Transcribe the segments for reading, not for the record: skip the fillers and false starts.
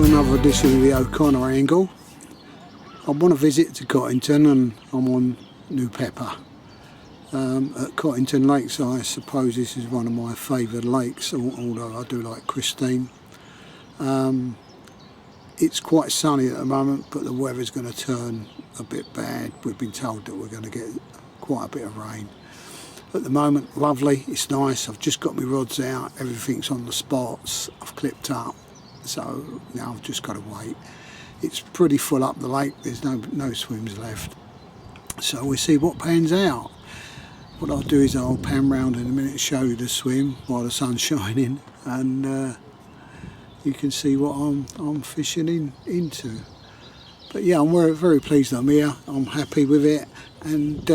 to another edition of the O'Connor Angle. I want to visit to Cottington and I'm on New Pepper. At Cottington Lakes, I suppose this is one of my favoured lakes, although I do like Christine. It's quite sunny at the moment, but the weather's going to turn a bit bad. We've been told that we're going to get quite a bit of rain. At the moment, lovely, it's nice. I've just got my rods out, everything's on the spots, I've clipped up, so now I've just got to wait. It's pretty full up the lake, there's no swims left. So we'll see what pans out. What I'll do is I'll pan round in a minute, show you the swim while the sun's shining, and you can see what I'm fishing into. But yeah, I'm very pleased I'm here, I'm happy with it, and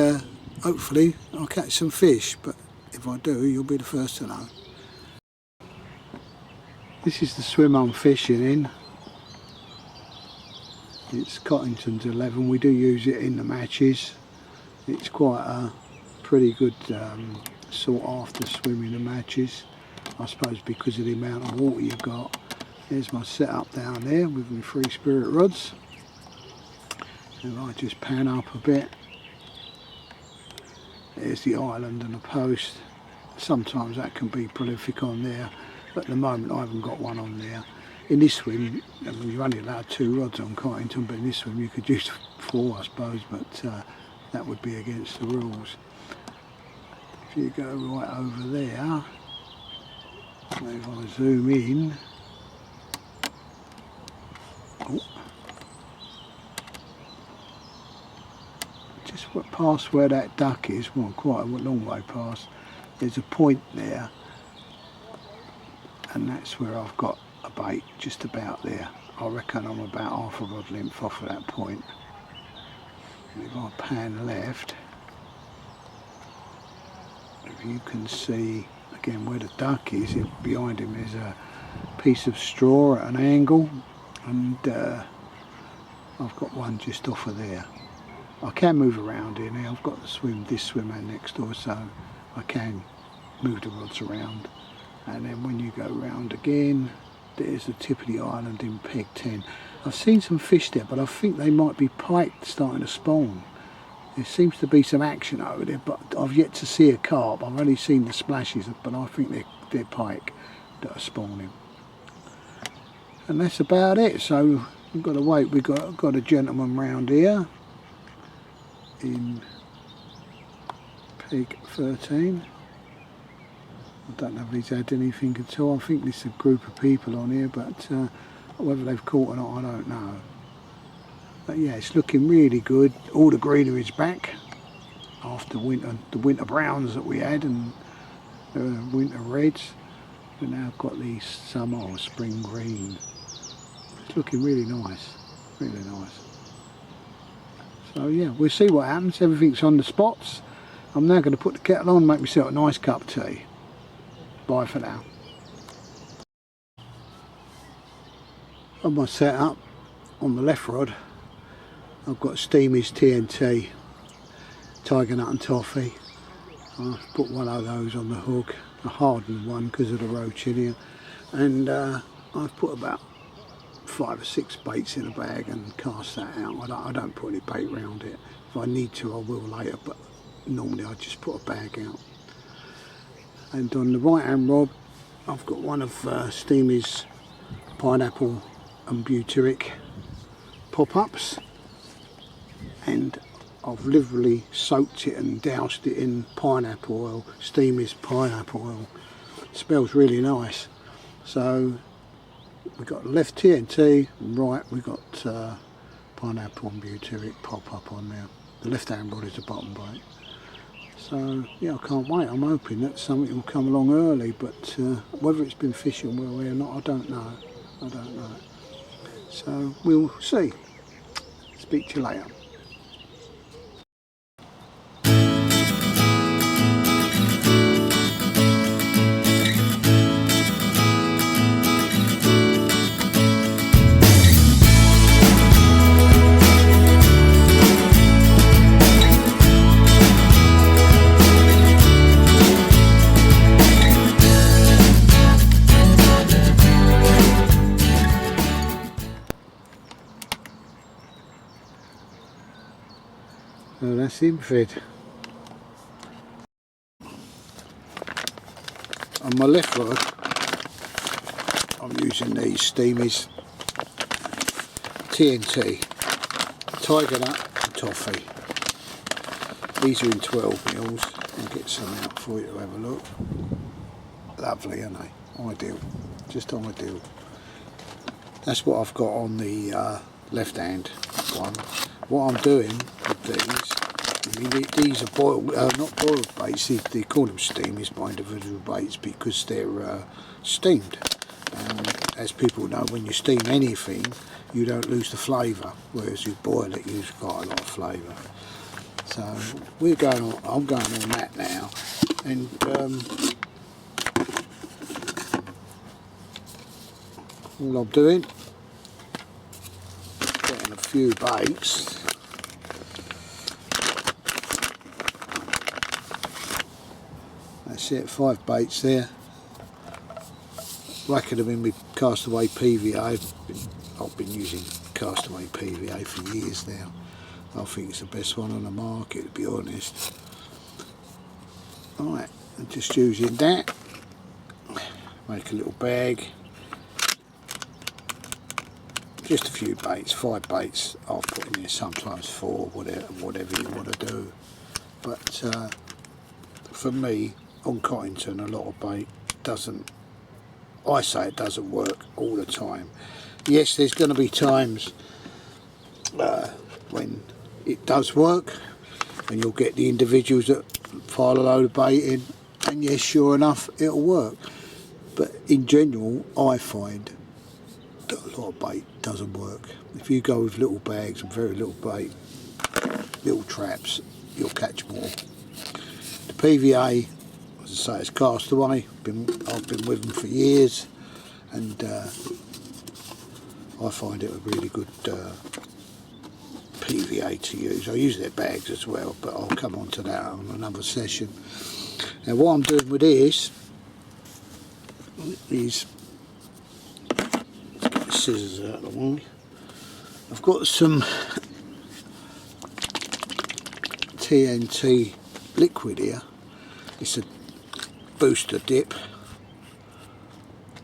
hopefully I'll catch some fish, but if I do, you'll be the first to know. This is the swim I'm fishing in. It's Cottington's 11. We do use it in the matches. It's quite a pretty good sought after swim in the matches, I suppose, because of the amount of water you've got. There's my setup down there with my free spirit rods. And I just pan up a bit. There's the island and the post. Sometimes that can be prolific on there, but at the moment I haven't got one on there. In this swim, I mean, you're only allowed 2 rods on Cottington, but in this swim you could use 4, I suppose, but that would be against the rules. If you go right over there, if I zoom in, just past where that duck is, well, quite a long way past, there's a point there, and that's where I've got a bait, just about there. I reckon I'm about half a rod length off of that point. And if I pan left, if you can see again where the duck is, behind him is a piece of straw at an angle, and I've got one just off of there. I can move around in here. I've got the swim, this swimmer next door, so I can move the rods around. And then when you go round again, there's the tip of the island in peg 10. I've seen some fish there, but I think they might be pike starting to spawn. There seems to be some action over there, but I've yet to see a carp. I've only seen the splashes, but I think they're pike that are spawning. And that's about it. So we've got to wait. We've got a gentleman round here in peg 13. I don't know if he's had anything at all. I think there's a group of people on here, but whether they've caught or not, I don't know. But yeah, it's looking really good. All the greenery's back after the winter browns that we had and winter reds. We now got these summer or spring green. It's looking really nice, really nice. So yeah, we'll see what happens. Everything's on the spots. I'm now going to put the kettle on and make myself a nice cup of tea. Bye for now. On my setup, on the left rod, I've got Steamy's TNT, Tiger Nut and Toffee. I've put one of those on the hook, a hardened one because of the roach in here. And I've put about 5 or 6 baits in a bag and cast that out. I don't put any bait around it. If I need to, I will later, but normally I just put a bag out. And on the right hand rod, I've got one of Steamy's pineapple and butyric pop-ups, and I've literally soaked it and doused it in pineapple oil, Steamy's pineapple oil. It smells really nice. So we've got left TNT, right we've got pineapple and butyric pop-up on there. The left hand rod is the bottom bait. So yeah, I can't wait. I'm hoping that something will come along early, but whether it's been fishing well or not, I don't know. I don't know. So we'll see. Speak to you later. So that's him fed. On my left rod I'm using these Steamies TNT Tiger Nut and Toffee. These are in 12 mils. I'll get some out for you to have a look. Lovely, aren't they? Ideal, just ideal. That's what I've got on the left hand one. What I'm doing with these, I mean these are boiled, not boiled baits, they call them Steamies by individual baits because they're steamed. As people know, when you steam anything you don't lose the flavour, whereas you boil it you lose quite a lot of flavour. So I'm going on that now, and all I'm doing, getting a few baits. That's it, 5 baits there. Racking them in with Castaway PVA. I've been using Castaway PVA for years now. I think it's the best one on the market, to be honest. Alright, I'm just using that. Make a little bag. Just a few baits, 5 baits I'll put in here, sometimes 4, whatever you want to do. But for me, on Cottington, a lot of bait doesn't, I say it doesn't work all the time. Yes, there's going to be times when it does work, and you'll get the individuals that file a load of bait in, and yes, sure enough, it'll work. But in general, I find that a lot of bait doesn't work. If you go with little bags and very little bait, little traps, you'll catch more. The PVA, as I say, it's Castaway. I've been with them for years, and I find it a really good PVA to use. I use their bags as well, but I'll come on to that on another session. Now what I'm doing with this is, let's get the scissors out of the way. I've got some TNT liquid here. It's a booster dip,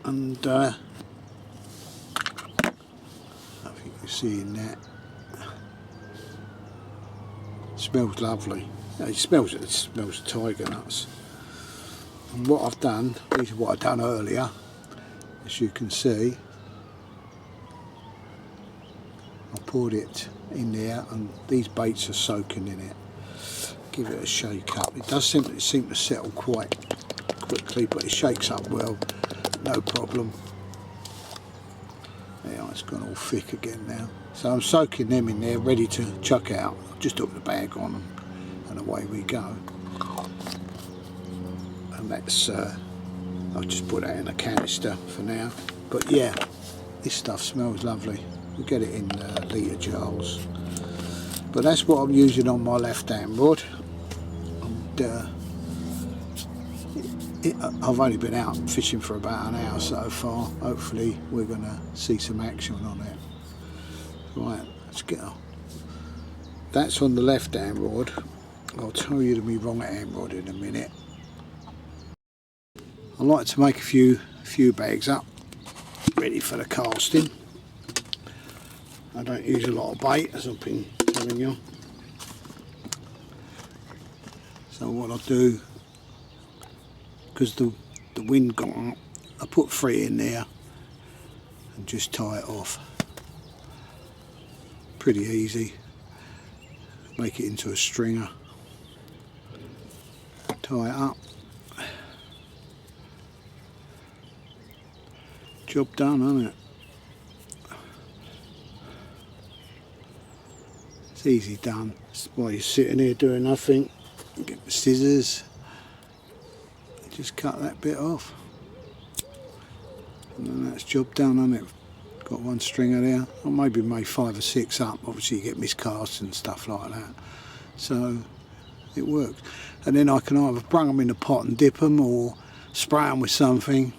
and I think you're seeing that. Smells lovely. It smells of tiger nuts. And what I've done, this is what I've done earlier, as you can see. I poured it in there, and these baits are soaking in it. Give it a shake up. It does seem to settle quite quickly, but it shakes up well, no problem. Yeah, it's gone all thick again now. So I'm soaking them in there, ready to chuck out. I'll just put the bag on them, and away we go. And that's, I'll just put that in a canister for now. But yeah, this stuff smells lovely. We get it in litre jars. But that's what I'm using on my left hand rod. And I've only been out fishing for about an hour so far. Hopefully we're going to see some action on it. Right, let's get on. That's on the left hand rod. I'll tell you to my right hand rod in a minute. I like to make a few bags up, ready for the casting. I don't use a lot of bait, as I've been telling you. So what I'll do, because the wind got up, I put 3 in there and just tie it off. Pretty easy. Make it into a stringer. Tie it up. Job done, isn't it? It's easy done. That's while you're sitting here doing nothing, get the scissors, just cut that bit off, and then that's job done, isn't it? Got one stringer there. I maybe made 5 or 6 up. Obviously you get miscasts and stuff like that, so it works. And then I can either bring them in the pot and dip them, or spray them with something.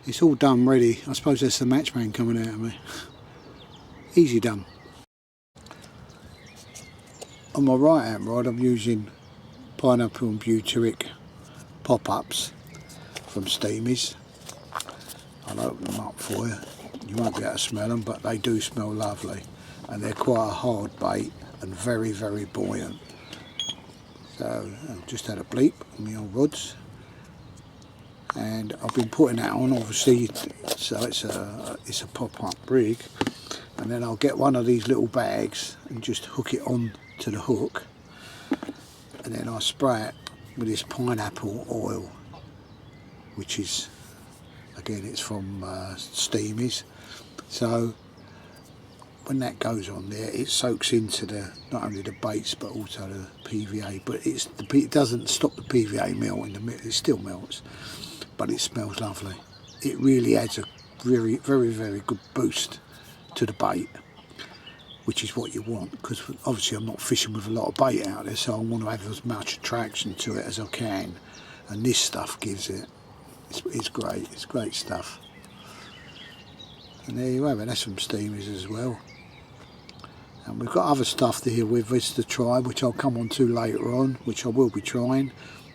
It's all done ready. I suppose that's the matchman coming out of me. Easy done. On my right hand rod I'm using pineapple and butyric pop-ups from Steamies. I'll open them up for you. You won't be able to smell them, but they do smell lovely, and they're quite a hard bait and very, very buoyant. So I've just had a bleep on the old rods, and I've been putting that on, obviously, so it's a pop-up rig. And then I'll get one of these little bags and just hook it on to the hook, and then I spray it with this pineapple oil, which is, again, it's from Steamies. So when that goes on there, it soaks into the not only the baits but also the PVA. But it doesn't stop the PVA melting. It still melts, but it smells lovely. It really adds a very, very, very good boost to the bait, which is what you want, because obviously I'm not fishing with a lot of bait out there, so I want to have as much attraction to it as I can, and this stuff gives it. It's great. It's great stuff. And there you have it. That's from Steamies as well. And we've got other stuff here with us to try, which I'll come on to later on, which I will be trying,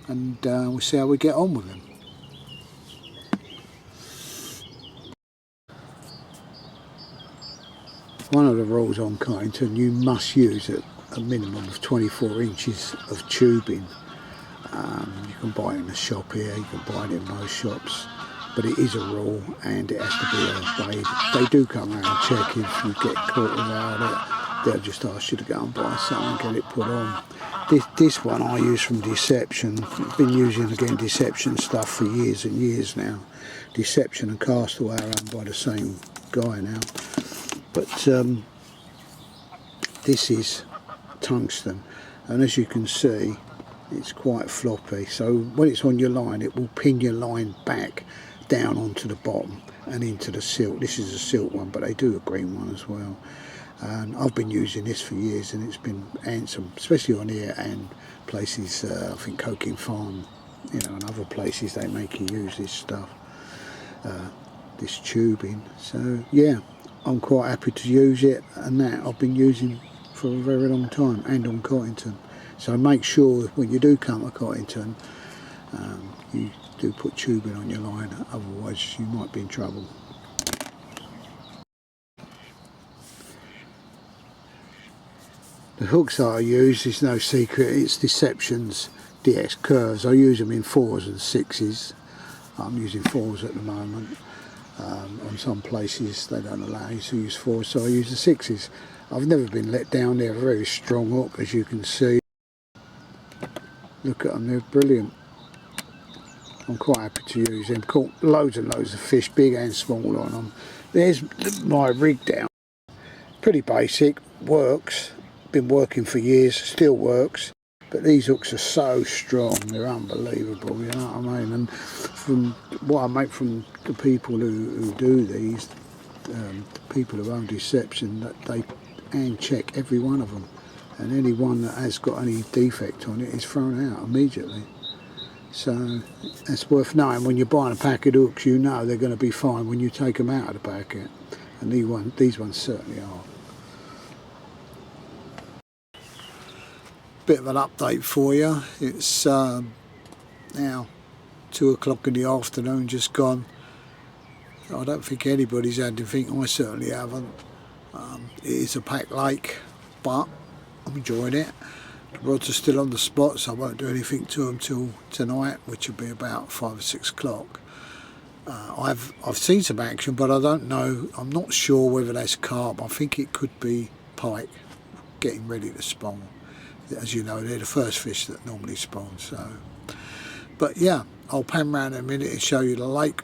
and we'll see how we get on with them. One of the rules on Cottington, you must use a minimum of 24 inches of tubing. You can buy it in the shop here, you can buy it in most shops, but it is a rule and it has to be obeyed. They do come around and check if you get caught without it. They'll just ask you to go and buy something and get it put on. This one I use from Deception. I've been using, again, Deception stuff for years and years now. Deception and Castaway are owned by the same guy now. But this is tungsten, and as you can see, it's quite floppy. So when it's on your line, it will pin your line back down onto the bottom and into the silk. This is a silk one, but they do a green one as well. And I've been using this for years, and it's been handsome, especially on here and places. I think Cottington Farm, and other places they make you use this stuff, this tubing. So yeah. I'm quite happy to use it, and that I've been using for a very long time, and on Cottington. So make sure when you do come to Cottington, you do put tubing on your line, otherwise you might be in trouble. The hooks that I use is no secret, it's Deception's DX Curves. I use them in 4s and 6s. I'm using 4s at the moment. On some places they don't allow you to use 4s, so I use the 6s. I've never been let down. They're a very strong hook, as you can see. Look at them, they're brilliant. I'm quite happy to use them. Caught loads and loads of fish, big and small, on them. There's my rig down. Pretty basic, works. Been working for years, still works. But these hooks are so strong, they're unbelievable, you know what I mean? And from what I make from the people who do these, the people who own Deception, that they hand check every one of them. And any one that has got any defect on it is thrown out immediately. So that's worth knowing. When you're buying a packet of hooks, you know they're going to be fine when you take them out of the packet. And these ones certainly are. Bit of an update for you. It's now 2 o'clock in the afternoon, just gone. I don't think anybody's had anything. I certainly haven't. It is a packed lake, but I'm enjoying it. The rods are still on the spot, so I won't do anything to them till tonight, which will be about 5 or 6 o'clock. I've seen some action, but I don't know. I'm not sure whether that's carp. I think it could be pike getting ready to spawn. As you know, they're the first fish that normally spawn. So, but yeah, I'll pan round in a minute and show you the lake.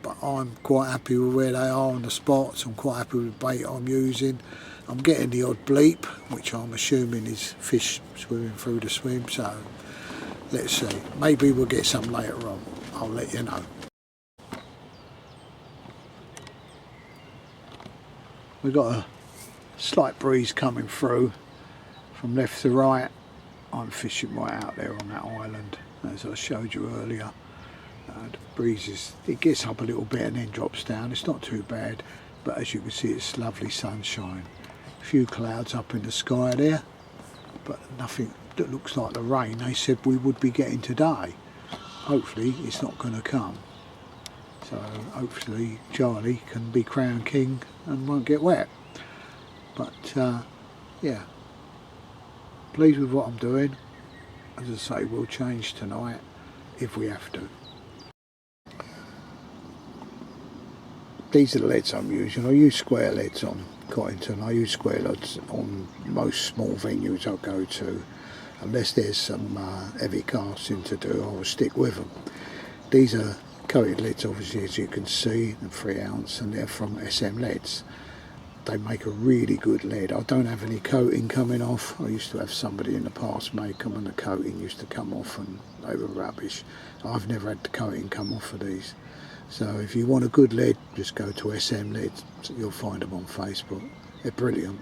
But I'm quite happy with where they are on the spots. I'm quite happy with the bait I'm using. I'm getting the odd bleep, which I'm assuming is fish swimming through the swim. So let's see. Maybe we'll get some later on. I'll let you know. We've got a slight breeze coming through from left to right. I'm fishing right out there on that island, as I showed you earlier. The breeze it gets up a little bit and then drops down. It's not too bad, but as you can see, it's lovely sunshine. A few clouds up in the sky there, but nothing that looks like the rain they said we would be getting today. Hopefully it's not going to come, so hopefully Charlie can be crowned king and won't get wet. But yeah, pleased with what I'm doing. As I say, we'll change tonight if we have to. These are the leads I'm using. I use square leads on Cottington. I use square leads on most small venues I go to. Unless there's some heavy casting to do, I will stick with them. These are coated leads, obviously, as you can see, the 3 ounce, and they're from SM leads. They make a really good lead. I don't have any coating coming off. I used to have somebody in the past make them, and the coating used to come off and they were rubbish. I've never had the coating come off of these. So if you want a good lead, just go to SM leads. You'll find them on Facebook. They're brilliant.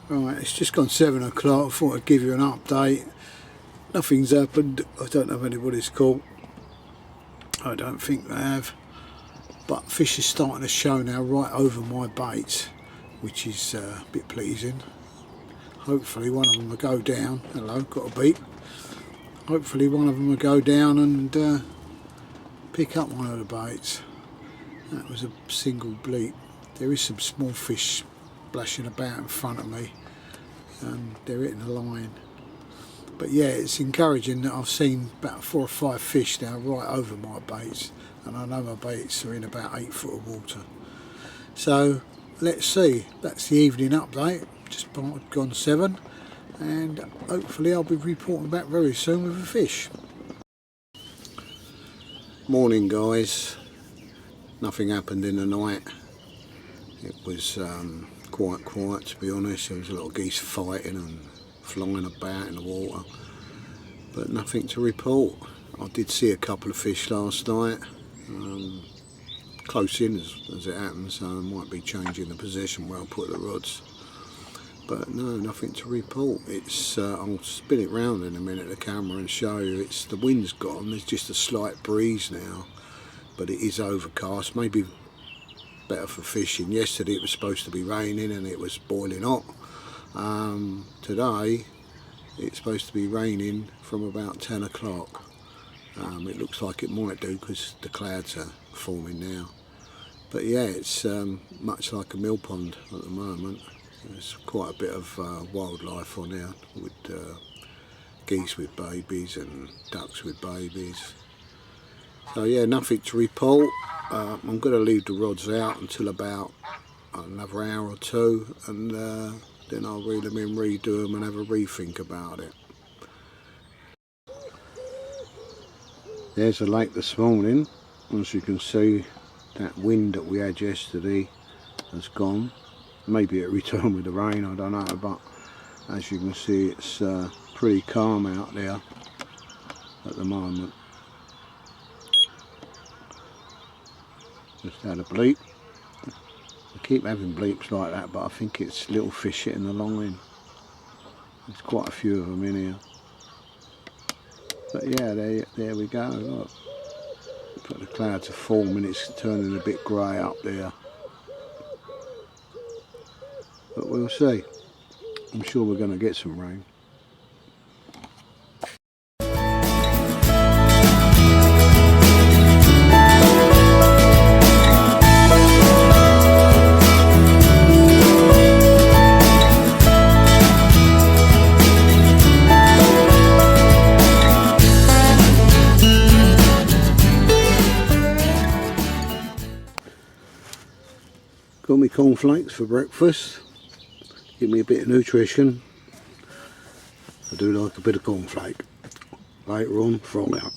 Right, it's just gone 7 o'clock. I thought I'd give you an update. Nothing's happened. I don't know if anybody's caught. I don't think they have. But fish is starting to show now right over my bait, which is a bit pleasing. Hopefully one of them will go down. Hello, got a beep. Hopefully one of them will go down and pick up one of the baits. That was a single bleep. There is some small fish splashing about in front of me and they're hitting the line. But yeah, it's encouraging that I've seen about 4 or 5 fish now right over my baits, and I know my baits are in about 8 foot of water. So let's see. That's the evening update. Just gone 7, and hopefully I'll be reporting back very soon with a fish. Morning guys. Nothing happened in the night. It was quite quiet, to be honest. There was a lot of geese fighting and flying about in the water, but nothing to report. I did see a couple of fish last night, close in as it happens, so I might be changing the position where I put the rods. But no, nothing to report. It's I'll spin it round in a minute, the camera, and show you. It's the wind's gone. There's just a slight breeze now, but it is overcast. Maybe better for fishing. Yesterday it was supposed to be raining and it was boiling hot. Today it's supposed to be raining from about 10 o'clock. It looks like it might do because the clouds are forming now. But yeah, it's much like a mill pond at the moment. There's quite a bit of wildlife on there with geese with babies and ducks with babies. So yeah, nothing to report. I'm going to leave the rods out until about another hour or two, and then I'll reel them in, redo them and have a rethink about it. There's the lake this morning. As you can see, that wind that we had yesterday has gone. Maybe it returned with the rain, I don't know, but as you can see it's pretty calm out there at the moment. Just had a bleep. I keep having bleeps like that, but I think it's little fish hitting the line. There's quite a few of them in here. But yeah, there we go. Look. But the clouds are forming, it's turning a bit grey up there. but we'll see. I'm sure we're going to get some rain. Got me cornflakes for breakfast. Give me a bit of nutrition. I do like a bit of cornflake. Later on, from out.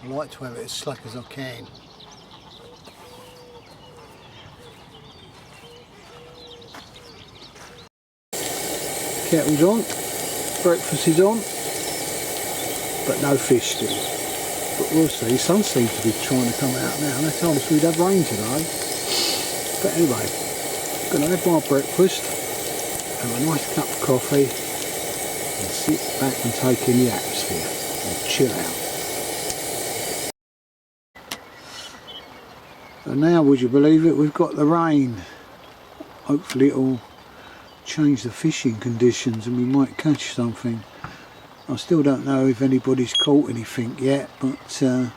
I like to have it as slack as I can. Kettle's on, breakfast is on, but no fish still. But we'll see, the sun seems to be trying to come out now. They told us we'd have rain today. But anyway, I'm going to have my breakfast, have a nice cup of coffee, and sit back and take in the atmosphere and chill out. And now, would you believe it, we've got the rain. Hopefully it'll change the fishing conditions and we might catch something. I still don't know if anybody's caught anything yet, but I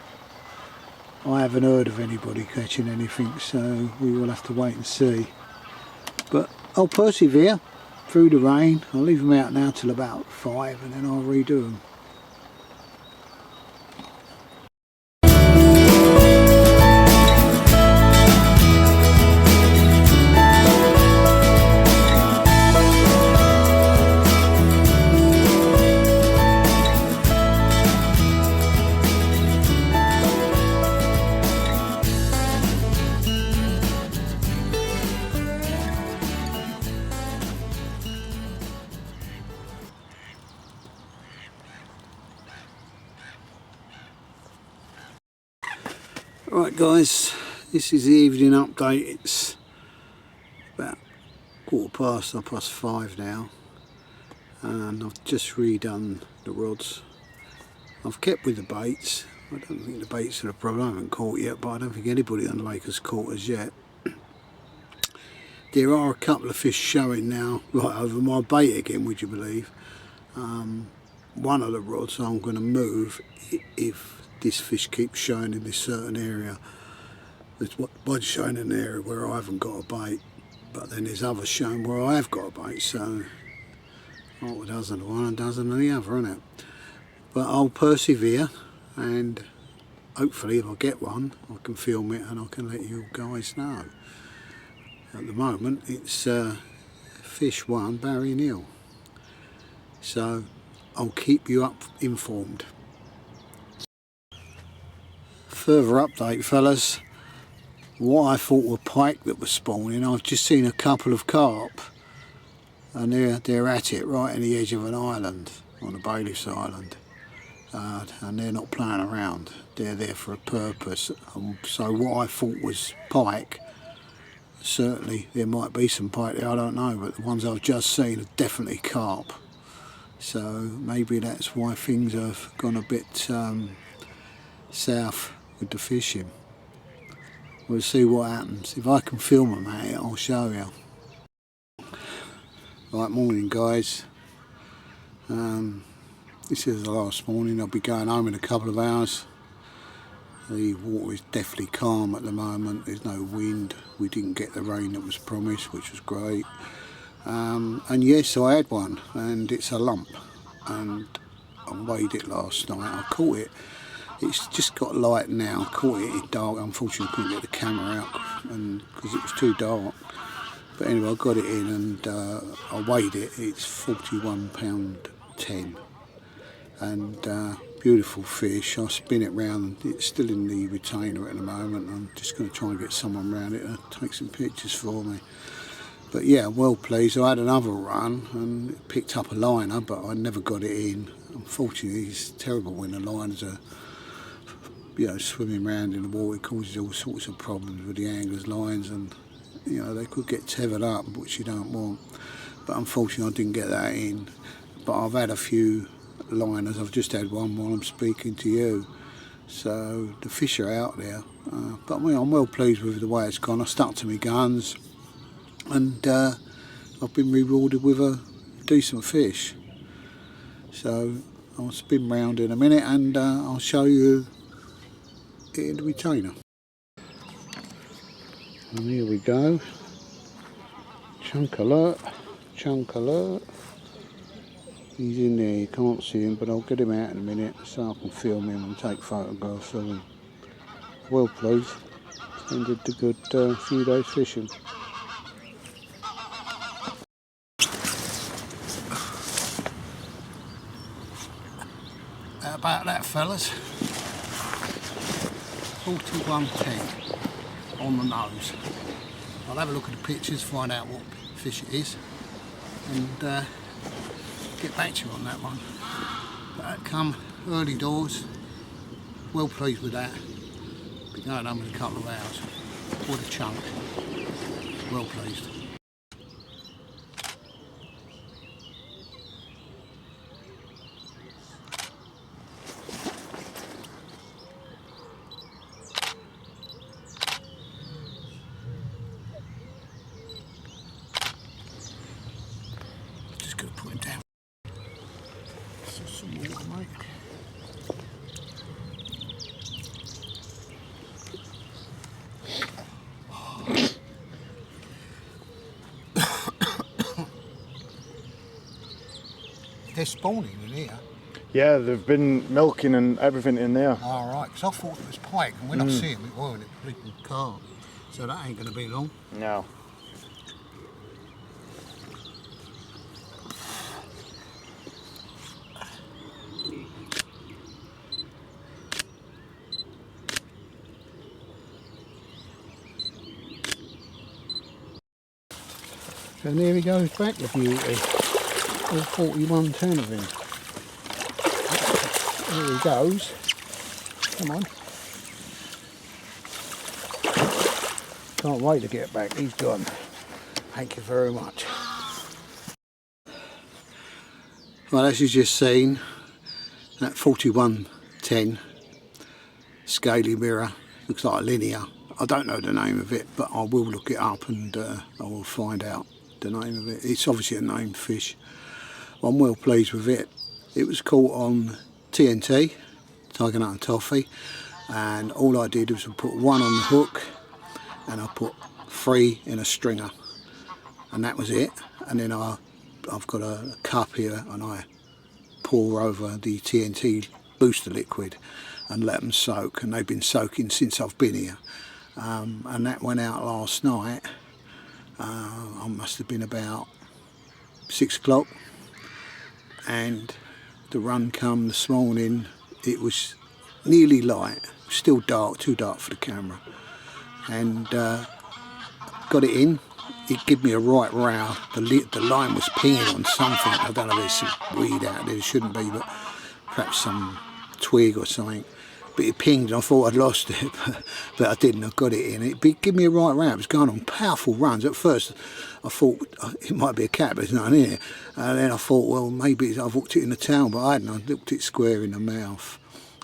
haven't heard of anybody catching anything, so we will have to wait and see. But I'll persevere through the rain. I'll leave them out now till about 5 and then I'll redo them. Right guys, this is the evening update. It's about 5:15 now and I've just redone the rods. I've kept with the baits. I don't think the baits are a problem. I haven't caught yet, but I don't think anybody on the lake has caught us yet. There are a couple of fish showing now right over my bait again, would you believe. One of the rods I'm going to move if this fish keeps showing in this certain area. There's one showing in an area where I haven't got a bait, but then there's others showing where I have got a bait, so half a dozen of one and a dozen of the other, isn't it? But I'll persevere and hopefully if I get one I can film it and I can let you guys know. At the moment it's fish 1, Barry nil. So I'll keep you informed. Further update fellas, what I thought were pike that were spawning, I've just seen a couple of carp and they're at it right in the edge of an island, on a bailiff's island, and they're not playing around, they're there for a purpose. So what I thought was pike, certainly there might be some pike there, I don't know, but the ones I've just seen are definitely carp. So maybe that's why things have gone a bit south with the fishing. We'll see what happens. If I can film them at it, I'll show you. Right, morning guys. This is the last morning. I'll be going home in a couple of hours. The water is definitely calm at the moment. There's no wind. We didn't get the rain that was promised, which was great. And yes, I had one, and it's a lump. And I weighed it last night. I caught it. It's just got light now. Caught it in dark. Unfortunately, couldn't get the camera out, and because it was too dark. But anyway, I got it in, and I weighed it. It's £41.10, and beautiful fish. I'll spin it round. It's still in the retainer at the moment. I'm just going to try and get someone around it to take some pictures for me. But yeah, well pleased. I had another run and picked up a liner, but I never got it in. Unfortunately, it's terrible when the liners are, you know, swimming around in the water. It causes all sorts of problems with the angler's lines, and you know, they could get tethered up, which you don't want. But unfortunately, I didn't get that in. But I've had a few liners. I've just had one while I'm speaking to you. So the fish are out there. But I mean, I'm well pleased with the way it's gone. I stuck to my guns, and I've been rewarded with a decent fish. So I'll spin round in a minute, and I'll show you it in the retainer. And here we go. Chunk alert, chunk alert. He's in there, you can't see him, but I'll get him out in a minute so I can film him and take photographs of him. Well pleased, ended a good few days fishing. How about that, fellas? 41.10 on the nose. I'll have a look at the pictures, find out what fish it is, and get back to you on that one. But that come early doors, well pleased with that. Be going home in a couple of hours. What a chunk, well pleased. Just going to put him down. Some water, mate. They're spawning in here. Yeah, they've been milking and everything in there. All right, because I thought it was pike, and when I see him, it was a bleeding carp. So that ain't going to be long. No. So there he goes back, the beauty. All 41.10 of him. There he goes. Come on. Can't wait to get back. He's gone. Thank you very much. Well, as you've just seen, that 41.10 scaly mirror looks like a linear. I don't know the name of it, but I will look it up and I will find out the name of it. It's obviously a named fish. I'm well pleased with it. It was caught on TNT, Tiger Nut and Toffee, and all I did was put one on the hook and I put 3 in a stringer, and that was it. And then I've got a cup here and I pour over the TNT booster liquid and let them soak, and they've been soaking since I've been here. And that went out last night. I must have been about 6 o'clock, and the run come this morning. It was nearly light, still dark, too dark for the camera, and got it in. It gave me a right row. The line was pinging on something. I don't know if there's some weed out there, it shouldn't be, but perhaps some twig or something. But it pinged and I thought I'd lost it, but I didn't. I got it in. It gave me a right round. It was going on powerful runs. At first I thought it might be a cat, but there's nothing in it. And then I thought, well, maybe I've hooked it in the tail, but I hadn't. I hooked it square in the mouth,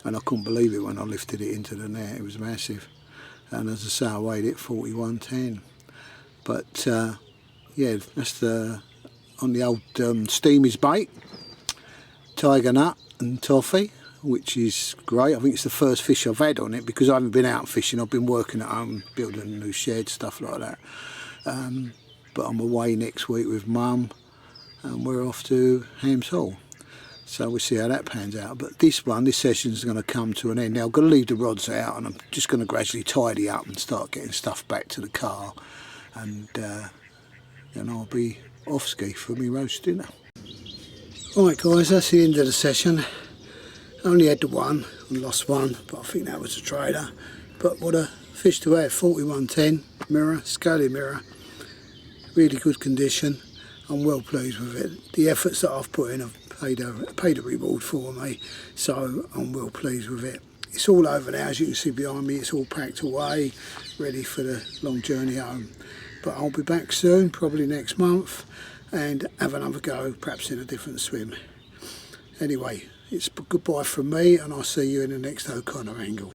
and I couldn't believe it when I lifted it into the net. It was massive. And as I say, I weighed it 41.10. But yeah, that's on the old Steamy's bait, Tiger Nut and Toffee, which is great. I think it's the first fish I've had on it because I haven't been out fishing. I've been working at home, building a new shed, stuff like that. But I'm away next week with Mum, and we're off to Hams Hall. So we'll see how that pans out. But this session is going to come to an end. Now I've got to leave the rods out, and I'm just going to gradually tidy up and start getting stuff back to the car. And then I'll be off ski for my roast dinner. Alright guys, that's the end of the session. Only had the one and lost one, but I think that was a trader. But what a fish to have, 4110 mirror, scaly mirror, really good condition. I'm well pleased with it. The efforts that I've put in have paid a reward for me, so I'm well pleased with it. It's all over now, as you can see behind me, it's all packed away, ready for the long journey home. But I'll be back soon, probably next month, and have another go, perhaps in a different swim. Anyway, it's goodbye from me, and I'll see you in the next O'Connor angle.